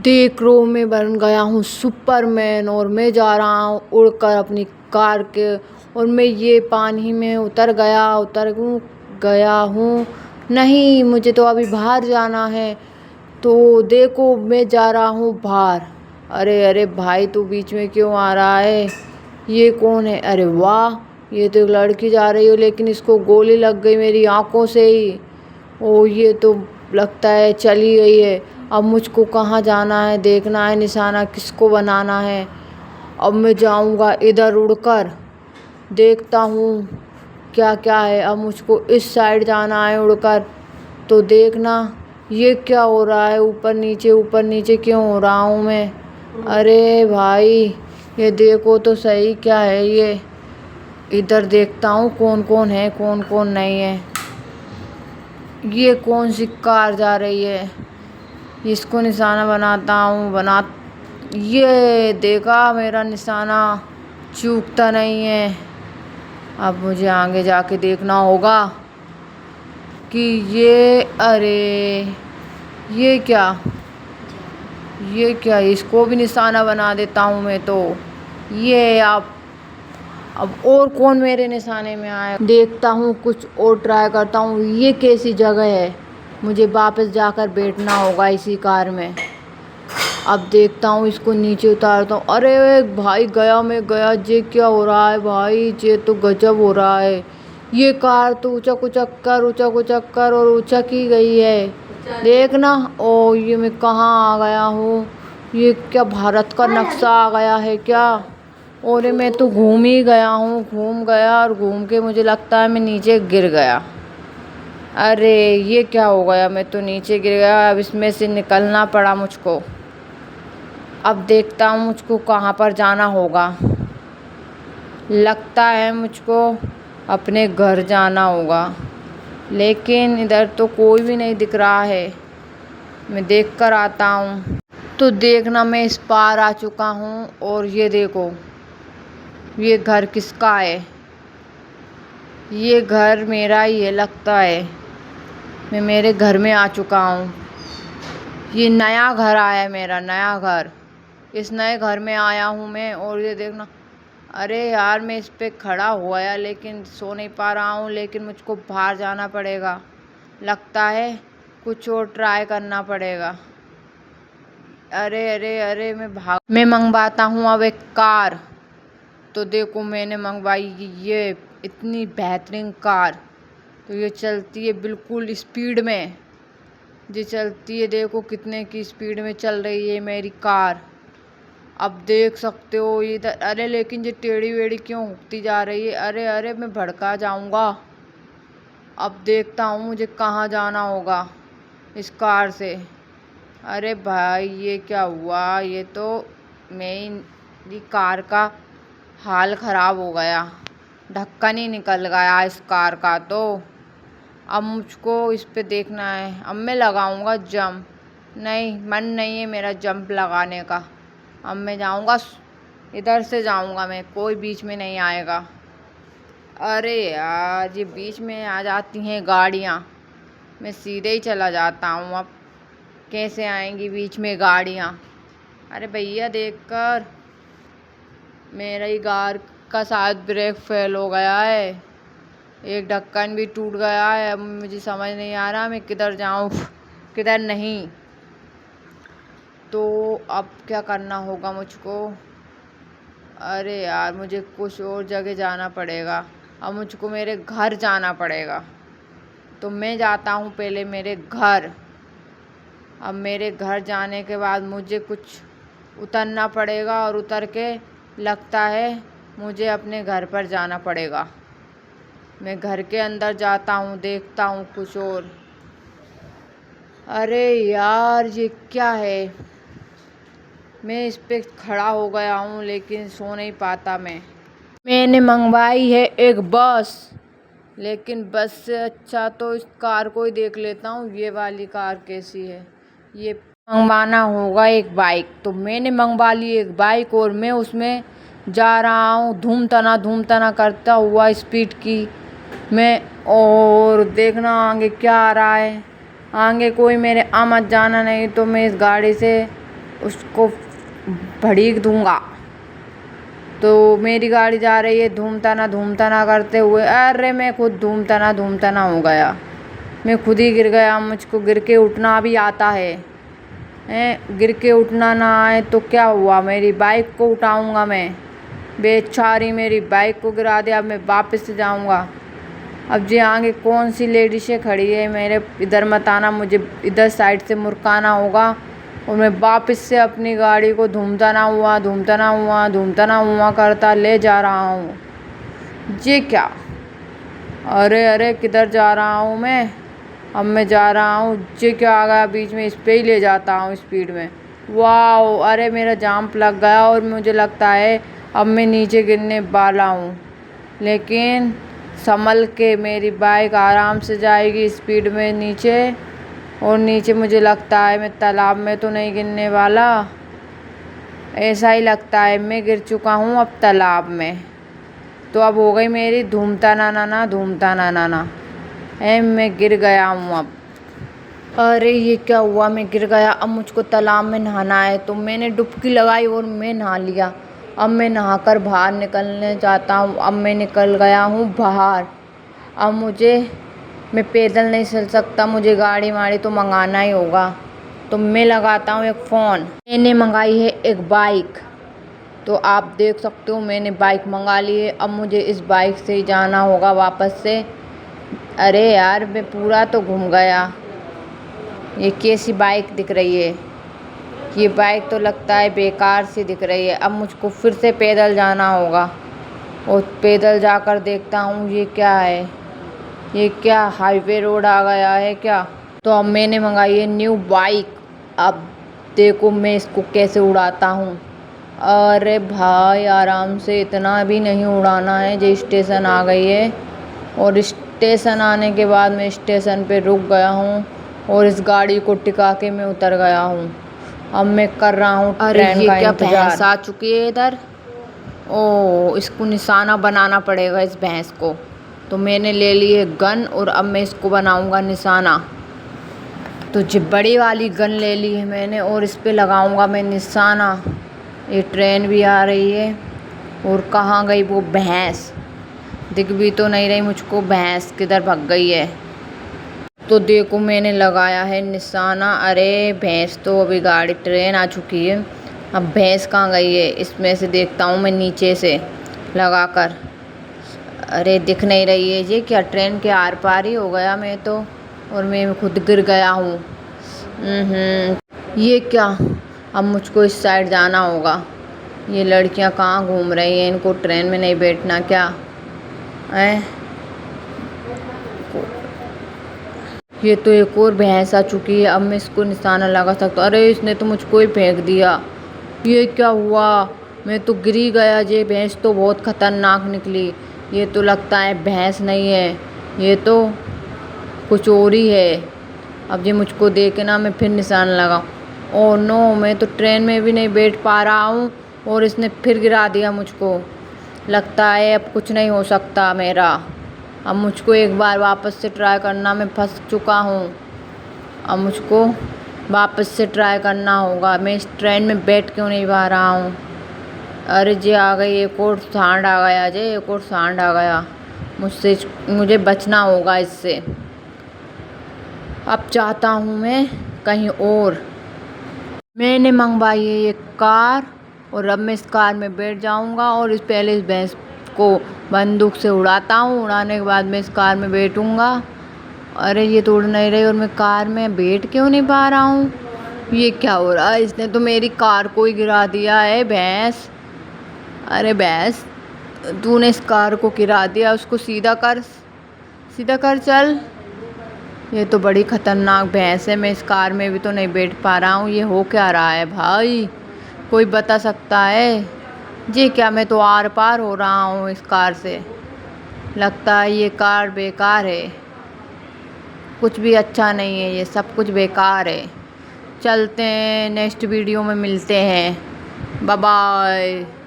देख रो मैं बन गया हूँ सुपरमैन और मैं जा रहा हूँ उड़कर अपनी कार के। और मैं ये पानी में उतर गया हूँ। नहीं, मुझे तो अभी बाहर जाना है। तो देखो मैं जा रहा हूँ बाहर। अरे अरे भाई, तू बीच में क्यों आ रहा है? ये कौन है? अरे वाह, ये तो एक लड़की जा रही है, लेकिन इसको गोली लग गई मेरी आंखों से ही। ओ, ये तो लगता है चली गई है। अब मुझको कहाँ जाना है, देखना है निशाना किसको बनाना है। अब मैं जाऊँगा इधर उड़कर, देखता हूँ क्या क्या है। अब मुझको इस साइड जाना है उड़कर। तो देखना ये क्या हो रहा है, ऊपर नीचे क्यों हो रहा हूँ मैं? अरे भाई, ये देखो तो सही, क्या है ये? इधर देखता हूँ कौन कौन है कौन कौन नहीं है। ये कौन सी कार जा रही है? इसको निशाना बनाता हूँ। ये देखा, मेरा निशाना चूकता नहीं है। अब मुझे आगे जाके देखना होगा कि अरे ये क्या इसको भी निशाना बना देता हूँ मैं तो। ये अब और कौन मेरे निशाने में आया, देखता हूँ, कुछ और ट्राई करता हूँ। ये कैसी जगह है? मुझे वापस जाकर बैठना होगा इसी कार में। अब देखता हूँ, इसको नीचे उतारता हूँ। अरे भाई, मैं गया। ये क्या हो रहा है भाई? ये तो गजब हो रहा है। ये कार तो ऊँचक ऊँचक कर और ऊँचक ही गई है। देखना। ओ, ये मैं कहाँ आ गया हूँ? ये क्या भारत का नक्शा आ गया है क्या? और मैं तो घूम ही गया हूँ, घूम गया और घूम के मुझे लगता है मैं नीचे गिर गया। अरे ये क्या हो गया? मैं तो नीचे गिर गया। अब इसमें से निकलना पड़ा मुझको। अब देखता हूँ मुझको कहाँ पर जाना होगा। लगता है मुझको अपने घर जाना होगा, लेकिन इधर तो कोई भी नहीं दिख रहा है। मैं देख कर आता हूँ। तो देखना, मैं इस पार आ चुका हूँ। और ये देखो, ये घर किसका है? ये घर मेरा ही है लगता है। मैं मेरे घर में आ चुका हूँ। ये नया घर आया है, मेरा नया घर। इस नए घर में आया हूँ मैं। और ये देखना, अरे यार, मैं इस पे खड़ा हुआ है लेकिन सो नहीं पा रहा हूँ। लेकिन मुझको बाहर जाना पड़ेगा, लगता है कुछ और ट्राई करना पड़ेगा। अरे अरे अरे, मैं मंगवाता हूँ अब एक कार। तो देखो, मैंने मंगवाई ये इतनी बेहतरीन कार। तो ये चलती है बिल्कुल स्पीड में। ये चलती है, देखो कितने की स्पीड में चल रही है मेरी कार। अब देख सकते हो इधर। अरे लेकिन ये टेढ़ी वेढ़ी क्यों उगती जा रही है? अरे अरे, मैं भड़का जाऊंगा। अब देखता हूँ मुझे कहाँ जाना होगा इस कार से। अरे भाई, ये क्या हुआ? ये तो मेरी कार का हाल ख़राब हो गया। ढक्कन ही निकल गया इस कार का। तो अब मुझको इस पे देखना है। अब मैं लगाऊंगा जंप। नहीं, मन नहीं है मेरा जंप लगाने का। अब मैं जाऊंगा, इधर से जाऊंगा मैं, कोई बीच में नहीं आएगा। अरे यार, ये बीच में आ जाती हैं गाड़ियाँ। मैं सीधे ही चला जाता हूँ। अब कैसे आएंगी बीच में गाड़ियाँ? अरे भैया, देखकर, मेरी कार का शायद ब्रेक फेल हो गया है। एक ढक्कन भी टूट गया है। अब मुझे समझ नहीं आ रहा मैं किधर जाऊँ किधर नहीं। तो अब क्या करना होगा मुझको? अरे यार, मुझे कुछ और जगह जाना पड़ेगा। अब मुझको मेरे घर जाना पड़ेगा। तो मैं जाता हूँ पहले मेरे घर। अब मेरे घर जाने के बाद मुझे कुछ उतरना पड़ेगा और उतर के लगता है मुझे अपने घर पर जाना पड़ेगा। मैं घर के अंदर जाता हूँ, देखता हूँ कुछ और। अरे यार, ये क्या है? मैं इस पे खड़ा हो गया हूँ लेकिन सो नहीं पाता मैंने मंगवाई है एक बस, लेकिन बस से अच्छा तो इस कार को ही देख लेता हूँ। ये वाली कार कैसी है? ये मंगवाना होगा एक बाइक। तो मैंने मंगवा ली एक बाइक और मैं उसमें जा रहा हूँ धूम तना करता हुआ स्पीड की मैं। और देखना आगे क्या आ रहा है। आगे कोई मेरे आमद जाना नहीं, तो मैं इस गाड़ी से उसको भड़ीक दूंगा। तो मेरी गाड़ी जा रही है धूमता ना करते हुए, अरे मैं खुद धूमता ना हो गया। मैं खुद ही गिर गया। मुझको गिर के उठना भी आता है। गिर के उठना ना आए तो क्या हुआ, मेरी बाइक को उठाऊंगा मैं। बेचारी मेरी बाइक को गिरा दिया। अब मैं वापस से जाऊंगा। अब जी आगे कौन सी लेडीसें खड़ी है, मेरे इधर मत आना, मुझे इधर साइड से मुड़काना होगा। और मैं वापस से अपनी गाड़ी को धूमता ना हुआ करता ले जा रहा हूँ। ये क्या, अरे किधर जा रहा हूँ मैं। अब मैं जा रहा हूँ, ये क्या आ गया बीच में, इस पे ही ले जाता हूँ स्पीड में। वाओ, अरे मेरा जंप लग गया और मुझे लगता है अब मैं नीचे गिरने वाला हूँ। लेकिन संभल के, मेरी बाइक आराम से जाएगी स्पीड में नीचे। और नीचे मुझे लगता है मैं तालाब में तो नहीं गिरने वाला। ऐसा ही लगता है मैं गिर चुका हूँ अब तालाब में। तो अब हो गई मेरी धूमता ना। मैं गिर गया हूँ अब। अरे ये क्या हुआ, मैं गिर गया। अब मुझको तालाब में नहाना है। तो मैंने डुबकी लगाई और मैं नहा लिया। अब मैं नहाकर बाहर निकलने जाता हूँ। अब मैं निकल गया हूँ बाहर। अब मैं पैदल नहीं चल सकता, मुझे गाड़ी वाड़ी तो मंगाना ही होगा। तो मैं लगाता हूँ एक फ़ोन। मैंने मंगाई है एक बाइक। तो आप देख सकते हो मैंने बाइक मंगा ली है। अब मुझे इस बाइक से ही जाना होगा वापस से। अरे यार, मैं पूरा तो घूम गया। ये कैसी बाइक दिख रही है, ये बाइक तो लगता है बेकार सी दिख रही है। अब मुझको फिर से पैदल जाना होगा। और पैदल जाकर देखता हूँ ये क्या है, ये क्या हाईवे रोड आ गया है क्या। तो अब मैंने मंगाई है न्यू बाइक। अब देखो मैं इसको कैसे उड़ाता हूँ। अरे भाई आराम से, इतना भी नहीं उड़ाना है। जो स्टेशन आ गई है और स्टेशन आने के बाद मैं स्टेशन पे रुक गया हूँ और इस गाड़ी को टिका के मैं उतर गया हूँ। अब मैं कर रहा हूँ ट्रेन का इंतजार। भैंस आ चुकी है इधर। ओ, इसको निशाना बनाना पड़ेगा इस भैंस को। तो मैंने ले ली है गन और अब मैं इसको बनाऊंगा निशाना। तो जो बड़ी वाली गन ले ली है मैंने और इस पे लगाऊंगा मैं निशाना। ये ट्रेन भी आ रही है। और कहाँ गई वो भैंस, दिख भी तो नहीं रही मुझको। भैंस किधर भाग गई है। तो देखो मैंने लगाया है निशाना। अरे भैंस तो अभी ट्रेन आ चुकी है। अब भैंस कहाँ गई है, इसमें से देखता हूँ मैं नीचे से लगाकर। अरे दिख नहीं रही है। ये क्या, ट्रेन के आर पार ही हो गया मैं तो, और मैं खुद गिर गया हूँ। ये क्या, अब मुझको इस साइड जाना होगा। ये लड़कियाँ कहाँ घूम रही हैं, इनको ट्रेन में नहीं बैठना क्या है। ये तो एक और भैंस आ चुकी है। अब मैं इसको निशाना लगा सकता हूँ। अरे इसने तो मुझको ही फेंक दिया। ये क्या हुआ, मैं तो गिर ही गया। ये भैंस तो बहुत खतरनाक निकली। ये तो लगता है भैंस नहीं है, ये तो कुछ और ही है। अब ये मुझको देखे ना मैं फिर निशाना लगाऊँ। ओह नो, मैं तो ट्रेन में भी नहीं बैठ पा रहा हूँ और इसने फिर गिरा दिया मुझको। लगता है अब कुछ नहीं हो सकता मेरा। अब मुझको एक बार वापस से ट्राई करना, मैं फंस चुका हूँ। अब मुझको वापस से ट्राई करना होगा। मैं इस ट्रेन में बैठ क्यों नहीं पा रहा हूँ। अरे जी आ गई एक और सांड आ गया। एक और सांड आ गया। मुझे बचना होगा इससे। अब चाहता हूँ मैं कहीं और। मैंने मंगवाई है ये कार और अब मैं इस कार में बैठ जाऊँगा और पहले इस भैंस को बंदूक से उड़ाता हूँ। उड़ाने के बाद मैं इस कार में बैठूँगा। अरे ये तो उड़ नहीं रही और मैं कार में बैठ क्यों नहीं पा रहा हूँ। ये क्या हो रहा है, इसने तो मेरी कार को ही गिरा दिया है भैंस। अरे भैंस, तूने इस कार को गिरा दिया, उसको सीधा कर चल। ये तो बड़ी खतरनाक भैंस है। मैं इस कार में भी तो नहीं बैठ पा रहा हूँ। ये हो क्या रहा है भाई, कोई बता सकता है। जी क्या, मैं तो आर पार हो रहा हूँ इस कार से। लगता है ये कार बेकार है, कुछ भी अच्छा नहीं है, ये सब कुछ बेकार है। चलते हैं, नेक्स्ट वीडियो में मिलते हैं। Bye bye.